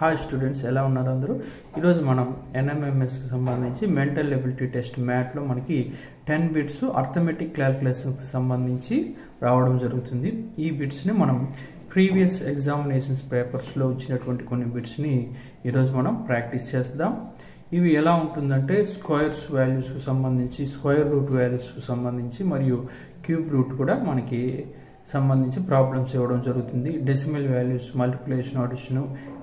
Hi students, ఎలా ఉన్నారు అందరూ? ఈరోజు మనం ఎన్ఎంఎంఎస్కి సంబంధించి మెంటల్ ఎబిలిటీ టెస్ట్ మ్యాట్లో మనకి 10 బిట్స్ అర్థమెటిక్ క్యాల్కులేషన్కి సంబంధించి రావడం జరుగుతుంది. ఈ బిట్స్ని మనం ప్రీవియస్ ఎగ్జామినేషన్స్ పేపర్స్లో వచ్చినటువంటి కొన్ని బిట్స్ని ఈరోజు మనం ప్రాక్టీస్ చేద్దాం. ఇవి ఎలా ఉంటుందంటే స్క్వేర్స్ వాల్యూస్కి సంబంధించి, స్క్వేర్ రూట్ వాల్యూస్కి సంబంధించి మరియు క్యూబ్ రూట్ కూడా మనకి సంబంధించి ప్రాబ్లమ్స్ ఇవ్వడం జరుగుతుంది. డెసిమల్ వాల్యూస్, మల్టిప్లికేషన్, అడిషన్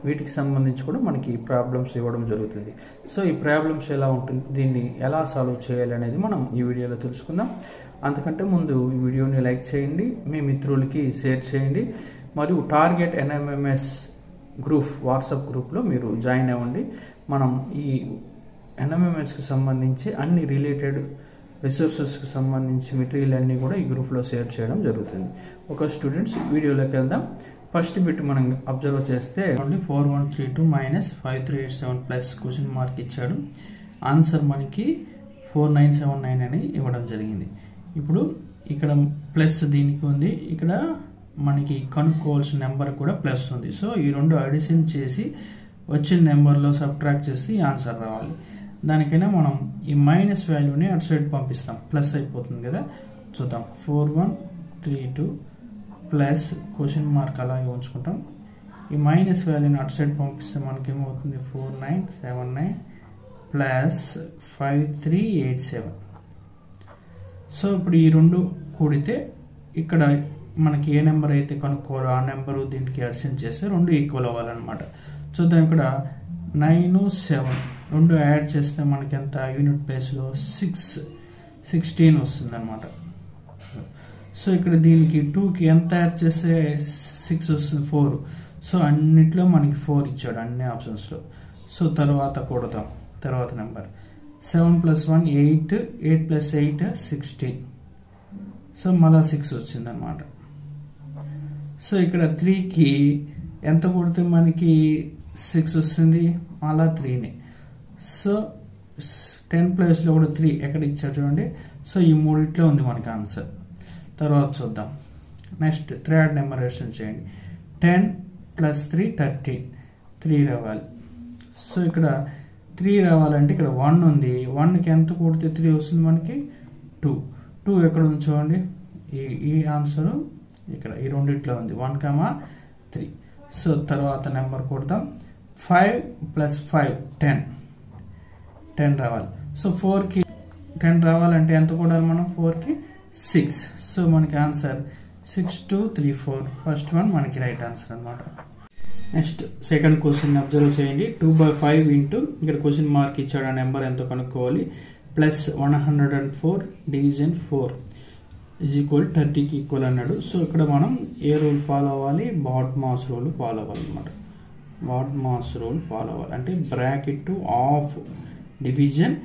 వీటికి సంబంధించి కూడా మనకి ప్రాబ్లమ్స్ ఇవ్వడం జరుగుతుంది. సో ఈ ప్రాబ్లమ్స్ ఎలా ఉంటుంది, దీన్ని ఎలా సాల్వ్ చేయాలి అనేది మనం ఈ వీడియోలో తెలుసుకుందాం. అంతకంటే ముందు ఈ వీడియోని లైక్ చేయండి, మీ మిత్రులకి షేర్ చేయండి, మరియు టార్గెట్ ఎన్ఎంఎంఎస్ గ్రూప్ వాట్సాప్ గ్రూప్లో మీరు జాయిన్ అవ్వండి. మనం ఈ ఎన్ఎంఎంఎస్కి సంబంధించి అన్ని రిలేటెడ్ రిసోర్సెస్కి సంబంధించి మెటీరియల్ అన్నీ కూడా ఈ గ్రూప్లో షేర్ చేయడం జరుగుతుంది. ఒక స్టూడెంట్స్ వీడియోలోకి వెళ్దాం. ఫస్ట్ బిట్ మనం అబ్జర్వ్ చేస్తే 4132 - 5387 ప్లస్ క్వశ్చన్ మార్క్ ఇచ్చాడు. ఆన్సర్ మనకి 4979 అని ఇవ్వడం జరిగింది. ఇప్పుడు ఇక్కడ ప్లస్ దీనికి ఉంది, ఇక్కడ మనకి కనుక్కోవాల్సిన నెంబర్ కూడా ప్లస్ ఉంది. సో ఈ రెండు అడిషన్ చేసి వచ్చిన నెంబర్లో సబ్ట్రాక్ట్ చేస్తే ఈ ఆన్సర్ రావాలి. దానికైనా మనం ఈ మైనస్ వాల్యూని అటు సైడ్ పంపిస్తాం, ప్లస్ అయిపోతుంది కదా. చూద్దాం. 4132 ప్లస్ క్వశ్చన్ మార్క్ అలాగే ఉంచుకుంటాం. ఈ మైనస్ వాల్యూని అటు సైడ్ పంపిస్తే మనకేమవుతుంది 4979 ప్లస్ 5387. సో ఇప్పుడు ఈ రెండు కూడితే ఇక్కడ మనకి ఏ నెంబర్ అయితే కనుక్కోవాలో ఆ నెంబరు దీనికి అడిషన్ చేస్తే రెండు ఈక్వల్ అవ్వాలన్నమాట. చూద్దాం. ఇక్కడ 9 7 రెండు యాడ్ చేస్తే మనకి ఎంత యూనిట్ ప్లేస్లో 16 వస్తుంది అనమాట. సో ఇక్కడ దీనికి 2కి ఎంత యాడ్ చేస్తే 6 వస్తుంది, 4. సో అన్నిట్లో మనకి 4 ఇచ్చాడు అన్ని ఆప్షన్స్లో. సో తర్వాత కూడతాం. తర్వాత నెంబర్ 7 + 1 8, 8 + 8 16. సో మళ్ళీ 6 వచ్చింది అనమాట. సో ఇక్కడ 3కి ఎంత కొడితే మనకి 6 వస్తుంది, మళ్ళా 3ని. సో 10 ప్లేస్లో కూడా 3 ఎక్కడ ఇచ్చారు చూడండి. సో ఈ మూడిట్లో ఉంది మనకి ఆన్సర్. తర్వాత చూద్దాం. నెక్స్ట్ థర్డ్ నెంబర్ అడిషన్ చేయండి. 10 + 3 13, 3 రావాలి. సో ఇక్కడ 3 రావాలంటే ఇక్కడ 1 ఉంది, 1కి ఎంత కొడితే 3 వస్తుంది మనకి 2 ఎక్కడ ఉంది చూడండి. ఈ ఆన్సరు ఇక్కడ ఈ రెండిట్లో ఉంది, 1, 3. సో తర్వాత నెంబర్ కొడతాం. 5 + 5 10 రావాలి. సో 4కి 10 రావాలంటే ఎంత కూడాలి మనం? 4కి 6. సో మనకి ఆన్సర్ 6234. ఫస్ట్ వన్ మనకి రైట్ ఆన్సర్ అనమాట. నెక్స్ట్ సెకండ్ క్వశ్చన్ అబ్జర్వ్ చేయండి. 2/5 ఇంటూ ఇక్కడ క్వశ్చన్ మార్క్ ఇచ్చాడు, ఆ నెంబర్ ఎంతో కనుక్కోవాలి. ప్లస్ 104 డివిజన్ 4 = 30కి ఈక్వల్ అన్నాడు. సో ఇక్కడ మనం ఏ రూల్ ఫాలో అవ్వాలి? బాడ్-మాస్ రూల్ ఫాలో అవ్వాలన్నమాట. బాడ్-మాస్ రూల్ ఫాలో అవ్వాలి అంటే bracket of division,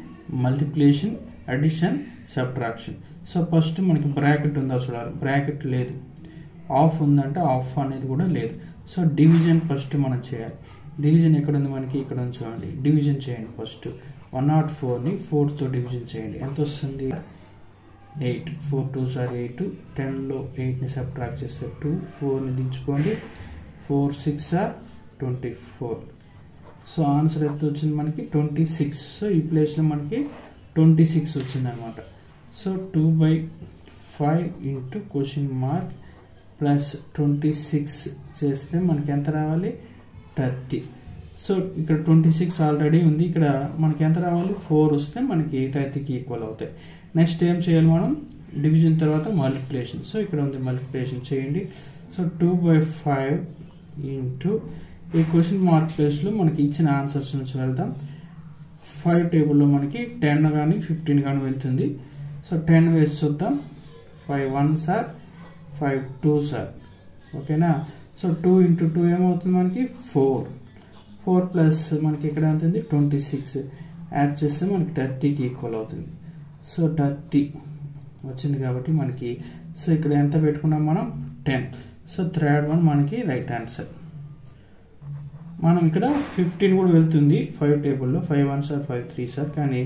multiplication, addition, subtraction. So first మనకి బ్రాకెట్ ఉందా చూడాలి. బ్రాకెట్ లేదు. ఆఫ్ ఉందంటే ఆఫ్ అనేది కూడా లేదు. సో డివిజన్ ఫస్ట్ మనం చేయాలి. డివిజన్ ఎక్కడ ఉంది మనకి? ఇక్కడ ఉంది చూడండి. డివిజన్ చేయండి ఫస్ట్. 104ని 4తో డివిజన్ చేయండి. ఎంత వస్తుంది? 8. 4 2s are 8. 10లో 8ని సబ్ట్రాక్ట్ చేస్తే 2, 4ని దించుకోండి. 4 6 are 24. సో ఆన్సర్ ఎంత వచ్చింది మనకి? 26. సో ఈ ప్లేస్లో మనకి 26 వచ్చింది అనమాట. So 2/5 into question mark plus 26 చేస్తే మనకి ఎంత రావాలి? 30. సో ఇక్కడ 26 ఆల్రెడీ ఉంది, ఇక్కడ మనకి ఎంత రావాలి? 4 వస్తే మనకి 30కి ఈక్వల్ అవుతాయి. నెక్స్ట్ ఏం చేయాలి మనం? డివిజన్ తర్వాత మల్టిప్లికేషన్. సో ఇక్కడ ఉంది, మల్టిప్లికేషన్ చేయండి. సో 2/5 ఇంటూ ఈ క్వశ్చన్ మార్క్ ప్లేస్లో మనకి ఇచ్చిన ఆన్సర్స్ నుంచి వెళ్తాం. 5 టేబుల్లో మనకి 10 కానీ 15 కానీ వెళ్తుంది. సో 10 వేసి చూద్దాం. 5 1s are 5 2s are. ఓకేనా? సో 2 × 2 ఏమవుతుంది మనకి? 4 ప్లస్ మనకి ఇక్కడ అవుతుంది 26 యాడ్ చేస్తే మనకి 30కి ఈక్వల్ అవుతుంది. సో 30 వచ్చింది కాబట్టి మనకి, సో ఇక్కడ ఎంత పెట్టుకున్నాం మనం? 10. సో థర్డ్ వన్ మనకి రైట్ ఆన్సర్. మనం ఇక్కడ 15 కూడా వెళ్తుంది 5 టేబుల్లో. 5 1s are 5 3s are, కానీ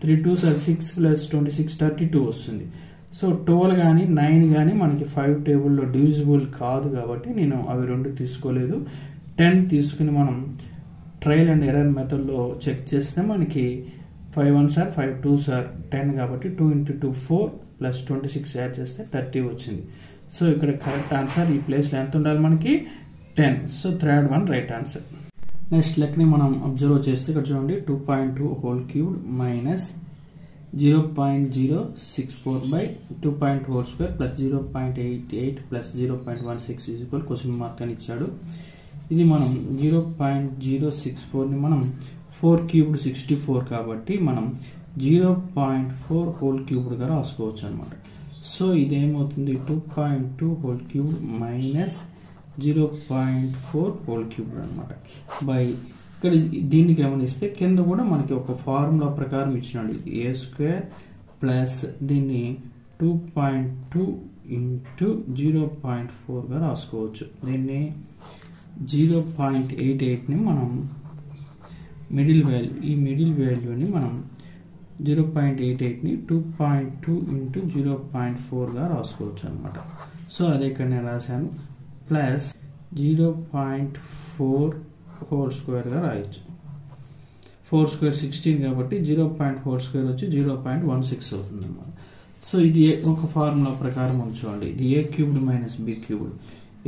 3 2s are 6 + 26 32 వస్తుంది. సో 12 కానీ 9 కానీ మనకి 5 టేబుల్లో డివిజిబుల్ కాదు కాబట్టి నేను అవి రెండు తీసుకోలేదు. 10 తీసుకుని మనం ట్రయల్ అండ్ ఎర్రర్ మెథడ్లో చెక్ చేస్తే మనకి 5 1s are 5 2s are 10 కాబట్టి 2 into 2 4 plus 26 యాడ్ చేస్తే 30 వచ్చింది. సో ఇక్కడ కరెక్ట్ ఆన్సర్ ఈ ప్లేస్లో ఎంత ఉండాలి మనకి 10. So third one right answer. Next లెక్కని మనం అబ్జర్వ్ చేస్తే ఇక్కడ చూడండి 2.2 whole cubed minus 0.064 by 2.2 whole square plus 0.88 plus 0.16 is equal question mark అని ఇచ్చాడు. ఇది మనం 0.064 ని మనం 4 క్యూబ్డ్ 64 కాబట్టి మనం 0.4 హోల్ క్యూబ్డ్ గా రాసుకోవచ్చు అనమాట. సో ఇదేమవుతుంది 2.2 whole cube minus 0.4 whole cubed అనమాట. బై ఇక్కడ దీన్ని గమనిస్తే కింద కూడా మనకి ఒక ఫార్ములా ప్రకారం ఇచ్చినాడు. ఏ స్క్వేర్ ప్లస్ దీన్ని 2.2 ఇంటూ 0.4 గా రాసుకోవచ్చు. దీన్ని 0.88ని మనం మిడిల్ వాల్యూ, ఈ మిడిల్ వాల్యూని మనం 0.88ని 2.2 ఇంటూ 0.4 గా రాసుకోవచ్చు అనమాట. సో అదే ఇక్కడ నేను రాశాను. ప్లస్ 0.4 హోల్ స్క్వేర్ గా రాయొచ్చు. 4 స్క్వేర్ 16 కాబట్టి 0.4 స్క్వేర్ వచ్చి 0.16 అవుతుంది అన్నమాట. సో ఇది ఒక ఫార్ములా ప్రకారం ఉంచుకోండి. ఇది a cubed minus b cubed.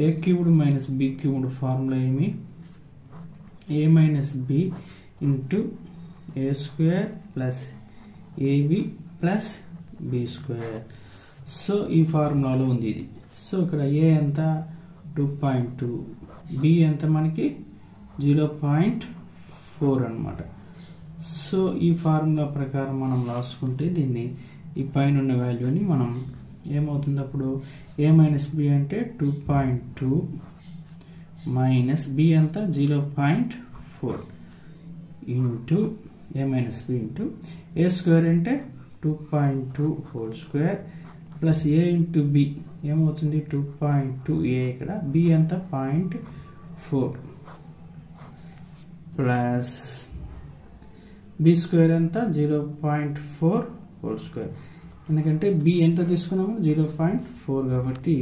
A cubed minus b cubed formula ఏమి? A minus b into a square plus ab plus b square. So ఈ ఫార్ములాలో ఉంది ఇది. సో ఇక్కడ ఏ ఎంత 2.2, బి ఎంత మనకి 0.4 అన్నమాట. సో ఈ ఫార్ములా ప్రకారం మనం రాసుకుంటే దీన్ని ఈ పైన ఉన్న వాల్యూని మనం ఏమవుతుంది అప్పుడు ఏ మైనస్ బి అంటే 2.2 మైనస్ బి ఎంత 0.4 into A minus b into a square అంటే 2.2 హోల్ స్క్వేర్ ప్లస్ ఏ ఇంటూ బి ఏమవుతుంది 2.2 ఏ ఇక్కడ బి ఎంత 0.4 ప్లస్ బి స్క్వేర్ ఎంత 0.4 హోల్ స్క్వేర్. ఎందుకంటే బి ఎంత తీసుకున్నాము 0.4 కాబట్టి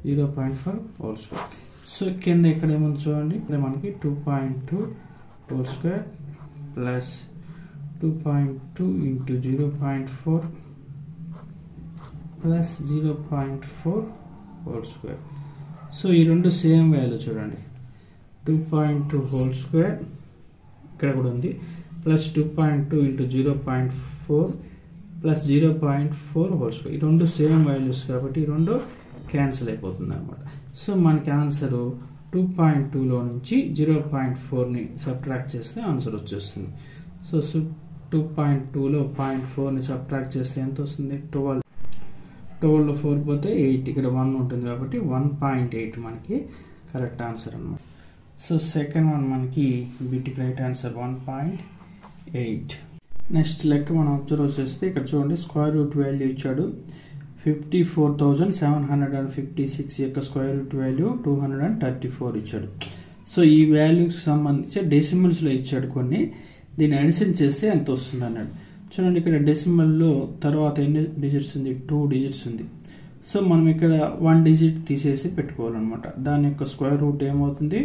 0.4 హోల్ స్క్వేర్. సో కింద ఇక్కడ ఏముంది చూడండి, ఇక్కడ మనకి 2.2 whole square plus 2.2 into 0.4 plus 0.4 whole square. So ఈ రెండు సేమ్ వాల్యూ చూడండి. 2.2 హోల్ స్క్వేర్ ఇక్కడ కూడా ఉంది plus 2.2 into 0.4 plus 0.4 whole square. ఈ రెండు సేమ్ వాల్యూస్ కాబట్టి ఈ రెండు క్యాన్సిల్ అయిపోతుంది అనమాట. సో మనకి ఆన్సర్ 2.2లో నుంచి 0.4ని సబ్ట్రాక్ట్ చేస్తే ఆన్సర్ వచ్చేస్తుంది. సో 2.2లో 0.4ని సబ్ట్రాక్ట్ చేస్తే ఎంత వస్తుంది 12. 12లో 4 పోతే 8, ఇక్కడ 1 ఉంటుంది కాబట్టి 1.8 మనకి కరెక్ట్ ఆన్సర్ అనమాట. సో సెకండ్ వన్ మనకి వీటికి రైట్ ఆన్సర్ 1.8. నెక్స్ట్ లెక్క మనం అబ్జర్వ్ చేస్తే ఇక్కడ చూడండి స్క్వేర్ రూట్ వాల్యూ ఇచ్చాడు. 54,756 యొక్క స్క్వేర్ రూట్ వాల్యూ 234 ఇచ్చాడు. సో ఈ వాల్యూకి సంబంధించి డెసిమల్స్లో ఇచ్చాడు కొన్ని. దీన్ని అడిషన్ చేస్తే ఎంత వస్తుంది అన్నాడు. చూడండి ఇక్కడ డెసిమల్లో తర్వాత ఎన్ని డిజిట్స్ ఉంది 2 డిజిట్స్ ఉంది. సో మనం ఇక్కడ 1 డిజిట్ తీసేసి పెట్టుకోవాలన్నమాట. దాని యొక్క స్క్వేర్ రూట్ ఏమవుతుంది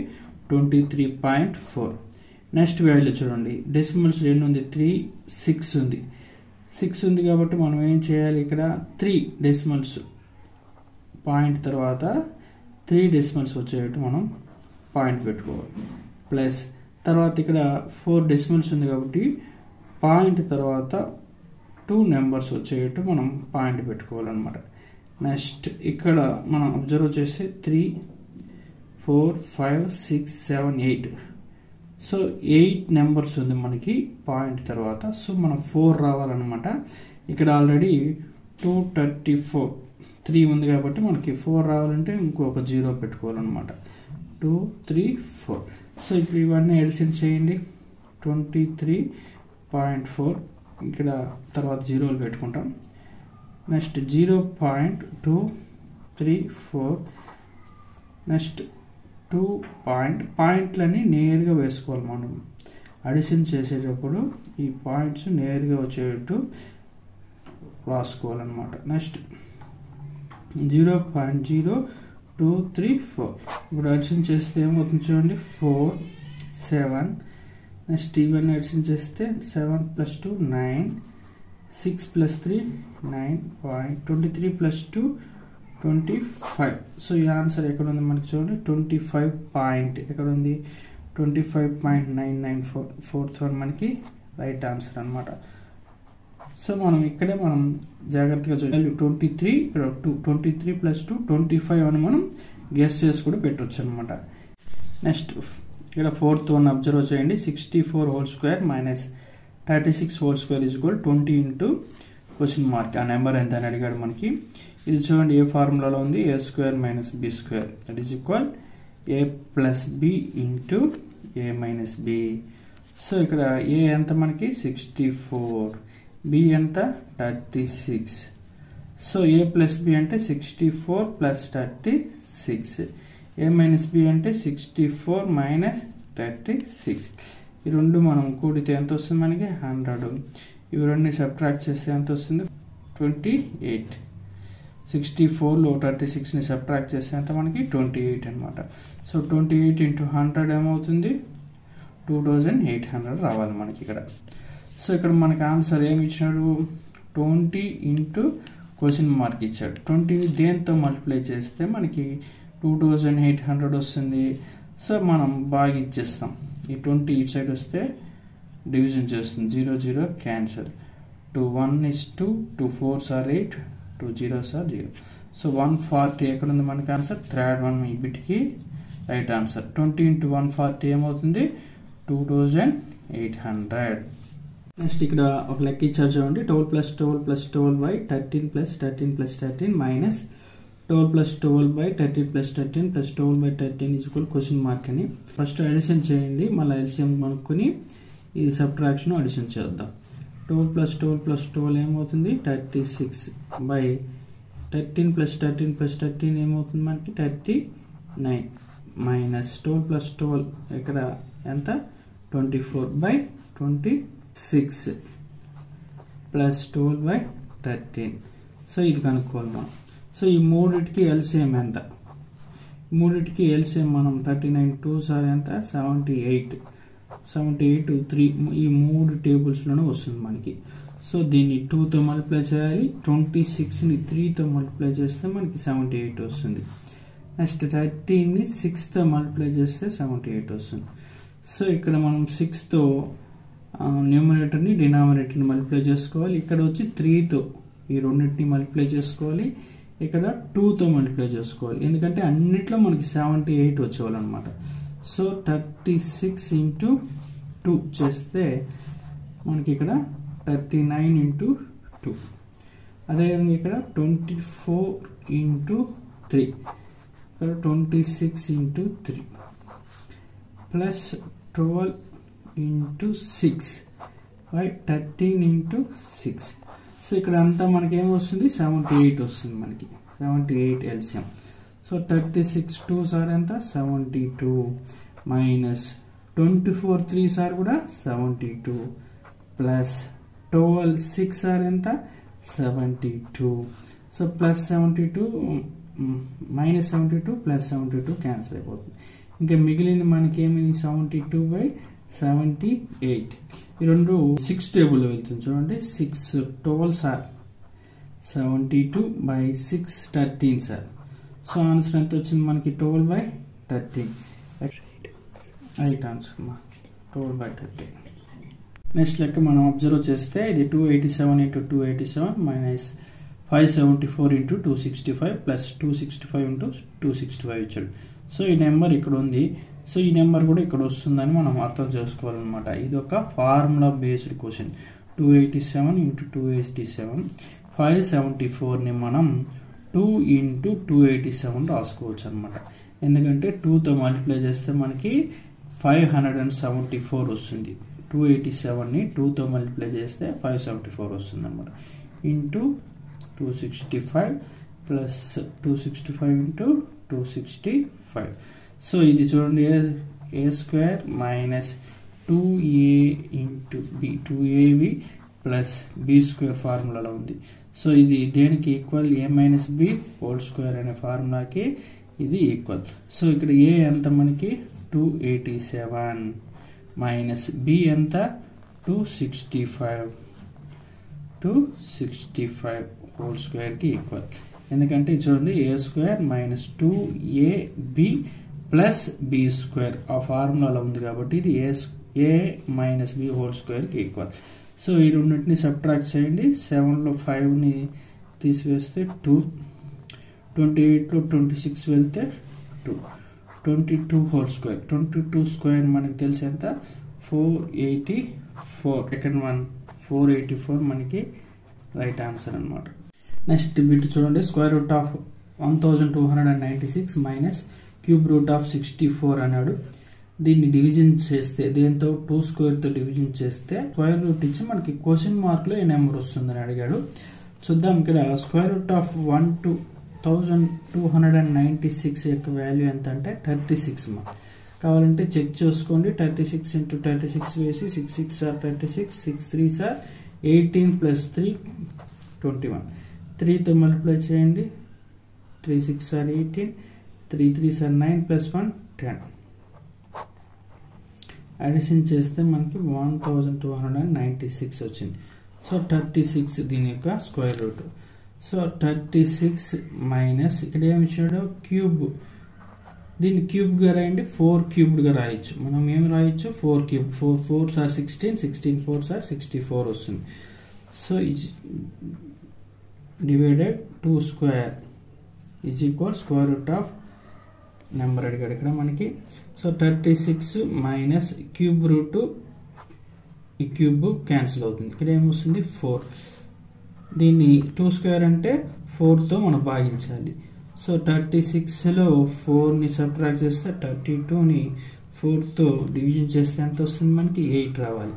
23.4. నెక్స్ట్ వాల్యూ చూడండి డెసిమల్స్ ఎన్ని ఉంది 3 6 ఉంది. 6 ఉంది కాబట్టి మనం ఏం చేయాలి ఇక్కడ 3 డెసిమల్స్ పాయింట్ తర్వాత 3 డెసిమల్స్ వచ్చేటట్టు మనం పాయింట్ పెట్టుకోవాలి. ప్లస్ తర్వాత ఇక్కడ 4 డెసిమల్స్ ఉంది కాబట్టి పాయింట్ తర్వాత 2 నెంబర్స్ వచ్చేటట్టు మనం పాయింట్ పెట్టుకోవాలన్నమాట. నెక్స్ట్ ఇక్కడ మనం అబ్జర్వ్ చేస్తే 3 4 5 6 7 8. సో 8 నెంబర్స్ ఉంది మనకి పాయింట్ తర్వాత. సో మనం 4 రావాలన్నమాట. ఇక్కడ ఆల్రెడీ 234 3 ఉంది కాబట్టి మనకి 4 రావాలంటే ఇంకొక 0 పెట్టుకోవాలన్నమాట. 2 3 4. సో ఇప్పుడు ఇవన్నీ ఎడిషన్ చేయండి. 23.4 ఇక్కడ తర్వాత 0లు పెట్టుకుంటాం. నెక్స్ట్ 0.234 నెక్స్ట్ 2 పాయింట్లని నేరుగా వేసుకోవాలి. మనం అడిషన్ చేసేటప్పుడు ఈ పాయింట్స్ నేరుగా వచ్చేటట్టు రాసుకోవాలన్నమాట. నెక్స్ట్ 0.0234 ఇప్పుడు అడిషన్ చేస్తే ఏమవుతుంది చూడండి 4 7 నెక్స్ట్ ఇవన్నీ అడిషన్ చేస్తే 7 + 2 9, 6 + 3 9 పాయింట్, 23 + 2 25. సో ఈ ఆన్సర్ ఎక్కడ ఉంది మనకి చూడండి 25 పాయింట్ ఎక్కడ ఉంది 25.994 ఫోర్త్ వన్ మనకి రైట్ ఆన్సర్ అనమాట. సో మనం ఇక్కడే మనం జాగ్రత్తగా చూడాలి 23 ఇక్కడ 23 + 2 25 అని మనం గెస్ చేసి కూడా పెట్టవచ్చు అనమాట. నెక్స్ట్ ఇక్కడ ఫోర్త్ వన్ అబ్జర్వ్ చేయండి 64 whole square minus 36 whole square is equal 20 into question mark. ఆ నెంబర్ ఎంత అని అడిగాడు మనకి. ఇది చూడండి ఏ ఫార్ములాలో ఉంది a² - b² that is equal a + b into a - b. So ఇక్కడ a ఎంత మనకి 64, b ఎంత 36. సో a + b అంటే 64 + 36, a - b అంటే 64 - 36. ఈ రెండు మనం కూడితే ఎంత వస్తుంది మనకి 100. ఇవి రెండు సబ్ట్రాక్ట్ చేస్తే ఎంత వస్తుంది 28. 64లో 36ని సబ్ట్రాక్ట్ చేస్తే ఎంత మనకి 28 అనమాట. సో 28 × 100 ఏమవుతుంది 2800 రావాలి మనకి ఇక్కడ. సో ఇక్కడ మనకి ఆన్సర్ ఏమి ఇచ్చినాడు 20 ఇంటూ క్వశ్చన్ మార్క్ ఇచ్చాడు. 20ని దేంతో మల్టిప్లై చేస్తే మనకి 2800 వస్తుంది. సో మనం బాగా ఇచ్చేస్తాం. ఈ 20 ఇటు సైడ్ వస్తే డివిజన్ చేస్తుంది 0 0 cancel. 2 1 is 2, 2 4s are 8, 2 0s are 0. So 140 ఎక్కడ ఉంది మనకి ఆన్సర్ థర్డ్ వన్ ఈ బిట్కి రైట్ ఆన్సర్. 20 × 140 ఏమవుతుంది 2800. నెక్స్ట్ ఇక్కడ ఒక లెక్క ఇచ్చారు చూడండి 12 + 12 + 12 / 13 + 13 + 13 minus 12 + 12 / 13 + 13 + 12 / 13 is equal question mark అని. ఫస్ట్ అడిషన్ చేయండి, మళ్ళీ ఎల్సిఎం కనుక్కొని ఈ సబ్ట్రాక్షన్ అడిషన్ చేద్దాం. 12 + 12 + 12 ఏమవుతుంది 36 బై 13 + 13 + 13 ఏమవుతుంది మనకి 39 మైనస్ 12 + 12 ఇక్కడ ఎంత 24/26 ప్లస్ 12/13. సో ఇది కనుక్కోవాలి మనం. సో ఈ మూడిటికి ఎల్సిఎం ఎంత, మూడిటికి ఎల్సిఎం మనం 39 2s are ఎంత 78, 3 ఈ మూడు టేబుల్స్లోనే వస్తుంది మనకి. సో దీన్ని 2తో మల్టిప్లై చేయాలి, 26ని 3తో మల్టిప్లై చేస్తే మనకి 78 వస్తుంది. నెక్స్ట్ 13ని 6తో మల్టిప్లై చేస్తే 78 వస్తుంది. సో ఇక్కడ మనం 6తో న్యూమరేటర్ని డినామినేటర్ని మల్టిప్లై చేసుకోవాలి. ఇక్కడ వచ్చి 3తో ఈ రెండింటిని మల్టిప్లై చేసుకోవాలి, ఇక్కడ 2తో మల్టిప్లై చేసుకోవాలి. ఎందుకంటే అన్నిట్లో మనకి 78 వచ్చేవాళ్ళు అనమాట. సో 36 × 2 చేస్తే మనకి ఇక్కడ 39 × 2. అదేవిధంగా ఇక్కడ 24 × 3, ఇక్కడ 26 × 3 ప్లస్ 12 × 6 బై 13 × 6. సో ఇక్కడ అంతా మనకి ఏమొస్తుంది 78 వస్తుంది మనకి 78 ఎల్సిఎం. సో 36 2s are ఎంత 72 మైనస్ 24 3s are కూడా 72 ప్లస్ 12 6 are ఎంత 72. So plus 72 minus 72 plus 72 cancel అయిపోతుంది. ఇంకా మిగిలింది మనకి ఏమైంది 72/78. ఈ రెండు 6 టేబుల్లో వెళ్తుంది చూడండి. 6 12s are 72/6 13s are. So answer ఎంత వచ్చింది మనకి 12/13 రైట్ ఆన్సర్ 12/13. నెక్స్ట్ లెక్క మనం అబ్జర్వ్ చేస్తే ఇది 287 × 287 మైనస్ 574 × 265 ప్లస్ 265 × 265 ఇచ్చాడు. సో ఈ నెంబర్ ఇక్కడ ఉంది. సో ఈ నెంబర్ కూడా ఇక్కడ వస్తుందని మనం అర్థం చేసుకోవాలన్నమాట. ఇది ఒక ఫార్ములా బేస్డ్ క్వశ్చన్. 287 × 287 574ని మనం 2 × 287 రాసుకోవచ్చు అనమాట. ఎందుకంటే 2తో మల్టిప్లై చేస్తే మనకి 574 వస్తుంది. 287ని 2తో మల్టిప్లై చేస్తే 574 వస్తుంది అనమాట. Into 265 plus 265 × 265. సో ఇది చూడండి a² minus 2a × b 2ab plus b² ఫార్ములాలో ఉంది. సో ఇది దేనికి equal a - b whole square అనే ఫార్ములాకి ఇది ఈక్వల్. సో ఇక్కడ a ఎంత మనకి 287 మైనస్ బి ఎంత 265 హోల్ స్క్వేర్కి ఈక్వల్. ఎందుకంటే చూడండి a square minus 2ab plus b square ఆ ఫార్ములాలో ఉంది కాబట్టి ఇది ఏ మైనస్ బి హోల్ స్క్వేర్కి ఈక్వల్. సో ఈ రెండింటిని సబ్ట్రాక్ట్ చేయండి. 7లో 5ని తీసివేస్తే 2, 28లో 26 వెళ్తే 2, 22 హోల్ స్క్వేర్. 22 స్క్వేర్ మనకి తెలిసి ఎంత 484. సెకండ్ వన్ 484 మనకి రైట్ ఆన్సర్ అనమాట. నెక్స్ట్ బిట్ చూడండి, square root of 1296 minus cube root of 64 అన్నాడు. దీన్ని డివిజన్ చేస్తే దేంతో 2 స్క్వేర్తో డివిజన్ చేస్తే స్క్వేర్ రూట్ ఇచ్చి మనకి క్వశ్చన్ మార్క్లో ఏ నెంబర్ వస్తుందని అడిగాడు. చూద్దాం. ఇక్కడ స్క్వేర్ రూట్ ఆఫ్ 1296 యొక్క వాల్యూ ఎంత అంటే 36. కావాలంటే చెక్ చేసుకోండి. 36 into 36 వేసి 6 6 are 36, 6 3s are 18 plus 3 21. 3తో multiply చేయండి. 3 6 are 18, 3 3s are 9 plus 1 10. Addition చేస్తే మనకి 1296 వచ్చింది. సో 36 దీని యొక్క స్క్వేర్ రూట్. సో 36 మైనస్ ఇక్కడ ఏమి ఇచ్చాడో క్యూబ్, దీన్ని క్యూబ్గా రాయండి. 4 క్యూబ్డ్గా రాయొచ్చు. మనం ఏమి రాయొచ్చు 4 cube. 4 4s are 16, 16 4s are 64 వస్తుంది. So divided 2 square is equal square root of number అడిగాడు ఇక్కడ మనకి. సో 36 మైనస్ క్యూబ్ రూట్, ఈ క్యూబ్ క్యాన్సిల్ అవుతుంది. ఇక్కడ ఏమొస్తుంది 4. దీన్ని 2 స్క్వేర్ అంటే 4తో మనం భాగించాలి. సో 36లో 4ని సబ్ట్రాక్ట్ చేస్తే 32ని 4తో డివిజన్ చేస్తే ఎంత వస్తుంది మనకి 8 రావాలి.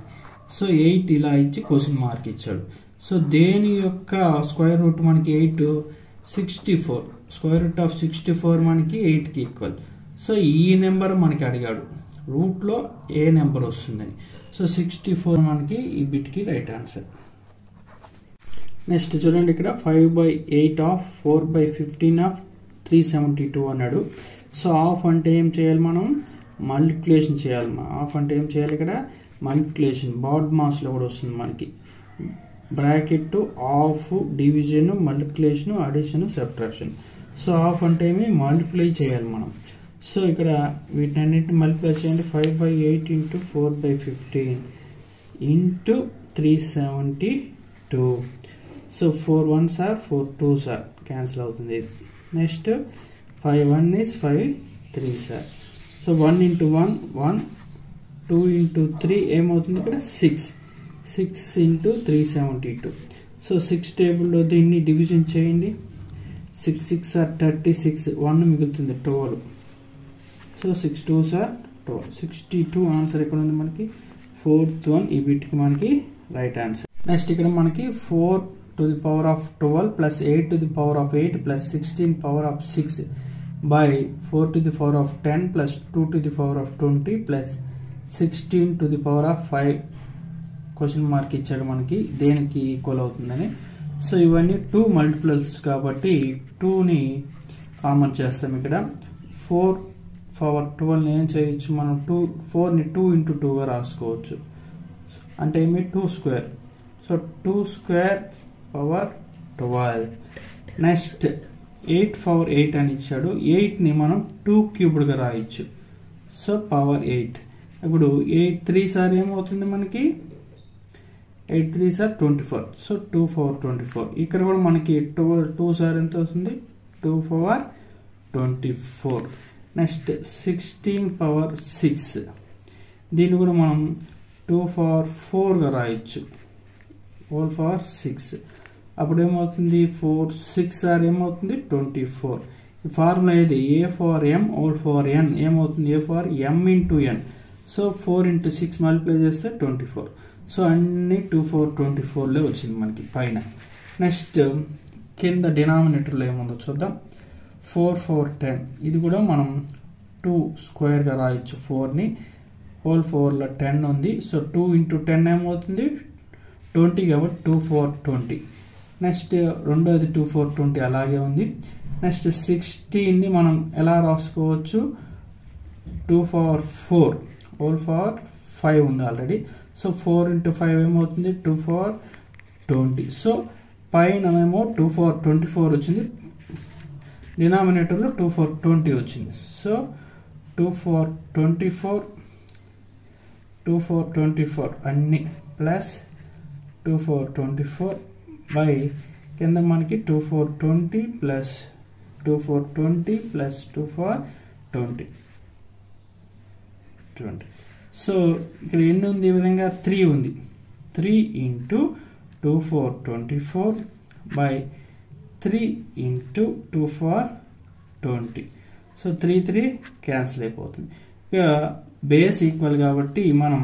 సో 8 ఇలా ఇచ్చి క్వశ్చన్ మార్క్ ఇచ్చాడు. సో దేని యొక్క స్క్వేర్ రూట్ మనకి 8 64. స్క్వేర్ రూట్ ఆఫ్ 64 మనకి 8కి ఈక్వల్. సో ఈ నెంబర్ మనకి అడిగాడు రూట్లో ఏ నెంబర్ వస్తుందని. సో 64 మనకి ఈ బిట్కి రైట్ ఆన్సర్. నెక్స్ట్ చూడండి, ఇక్కడ 5/8 ఆఫ్ 4/15 ఆఫ్ 372 అన్నాడు. సో ఆఫ్ అంటే ఏం చేయాలి మనం మల్టిప్లికేషన్ చేయాలి. ఆఫ్ అంటే ఏం చేయాలి ఇక్కడ మల్టిప్లికేషన్. బాడ్ మాస్లో కూడా వస్తుంది మనకి. Bracket of division multiplication addition subtraction. So of అంటే ఏమి మల్టిప్లై చేయాలి మనం. సో ఇక్కడ వీటన్నిటిని మల్టిప్లై చేయండి. 5/8 into 4/15 into 372. So 4 1s are 4 2s are cancel అవుతుంది. Next 5 1 is 5 3s are. So 1 into 1 1, 2 into 3 ఏమవుతుంది ఇక్కడ 6, 6 into 372. సో 6 టేబుల్లో దీన్ని డివిజన్ చేయండి. 6 6 are 36, 1 మిగులుతుంది 12. So 6 2s are 12. 62 ఆన్సర్ ఎక్కడ ఉంది మనకి 4th one. ఈ బిట్కి మనకి రైట్ ఆన్సర్. నెక్స్ట్ ఇక్కడ మనకి 4 to the power of 12 plus 8 to the power of 8 plus 16 power of 6 by 4 to the power of 10 plus 2 to the power of 20 plus 16 to the power of 5 question mark ఇచ్చాడు మనకి దేనికి equal అవుతుందని. So ఇవన్నీ 2 multiples కాబట్టి 2ని common చేస్తాం. ఇక్కడ 4 power 12 ఏం చేయొచ్చు మనం 4ని 2 into 2గా రాసుకోవచ్చు. అంటే ఏమి 2 square. So 2 square power 12. Next 8 power 8 అని ఇచ్చాడు. 8ని మనం 2 క్యూబ్డ్గా రాయొచ్చు. So power 8. ఇప్పుడు 8 3s are ఏమవుతుంది మనకి 8 3s are 24. So 2 power 24. ఇక్కడ కూడా మనకి 2s are ఎంత వస్తుంది 2 పవర్ 24. Next 16 power 6. దీన్ని కూడా మనం 2 పవర్ 4గా రాయొచ్చు. 4 పవర్ 6. అప్పుడు ఏమవుతుంది 4 6 are ఏమవుతుంది 24. ఈ ఫార్ములా ఏది A for M whole far ఎన్ ఏమవుతుంది A for M into N. So 4 into 6 multiply చేస్తే 24. సో అన్ని 2 4 24లో వచ్చింది మనకి పైన. నెక్స్ట్ కింద డినామినేటర్లో ఏముందో చూద్దాం. 4 4 10. ఇది కూడా మనం 2 స్క్వేర్గా రాయొచ్చు. 4ని హోల్ 4లో 10 ఉంది. సో 2 into 10 ఏమవుతుంది 20 కాబట్టి 2 4 20. నెక్స్ట్ రెండోది 2 4 20 అలాగే ఉంది. నెక్స్ట్ 16ని మనం ఎలా రాసుకోవచ్చు 2 పవర్ 4 హోల్ పవర్ 5 ఉంది ఆల్రెడీ. సో 4 into 5 ఏమవుతుంది 2 4 20. సో పైన ఏమో 2 4 24 వచ్చింది, డినామినేటర్లో 2 4 20 వచ్చింది. సో 2 4 24 2 4 24 అన్ని ప్లస్ 2 4 24 బై కింద మనకి 2 4 20 ప్లస్ 2 4 20 ప్లస్ 2 4 20. సో ఇక్కడ ఎన్ని ఉంది, ఈ విధంగా 3 ఉంది. 3 into 2 4 24 by 3 into 2 4 20. So 3 3 cancel అయిపోతుంది. ఇక బేస్ ఈక్వల్ కాబట్టి మనం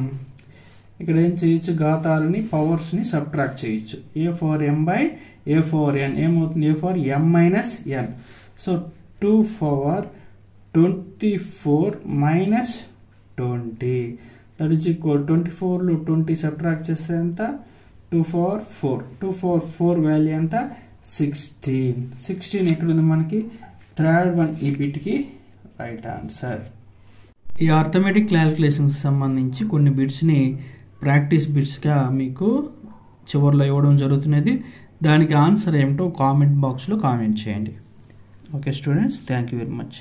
ఇక్కడ ఏం చేయొచ్చు, ఘాతాలని పవర్స్ని సబ్ట్రాక్ట్ చేయొచ్చు. a4m బై a4n ఏమవుతుంది, a4m minus n. So 2 power 24 minus 20 that is equal 24లో 20 సబ్ట్రాక్ట్ చేస్తే ఎంత 2 4 4 2 4 4 వాల్యూ ఎంత 16 ఎక్కడ ఉంది మనకి, థర్డ్ వన్ ఈ బిట్కి రైట్ ఆన్సర్. ఈ అర్థమెటిక్ క్యాలిక్యులేషన్కి సంబంధించి కొన్ని బిట్స్ని ప్రాక్టీస్ బిట్స్గా మీకు చివరిలో ఇవ్వడం జరుగుతున్నది. దానికి ఆన్సర్ ఏమిటో కామెంట్ బాక్స్లో కామెంట్ చేయండి. Okay students, thank you very much.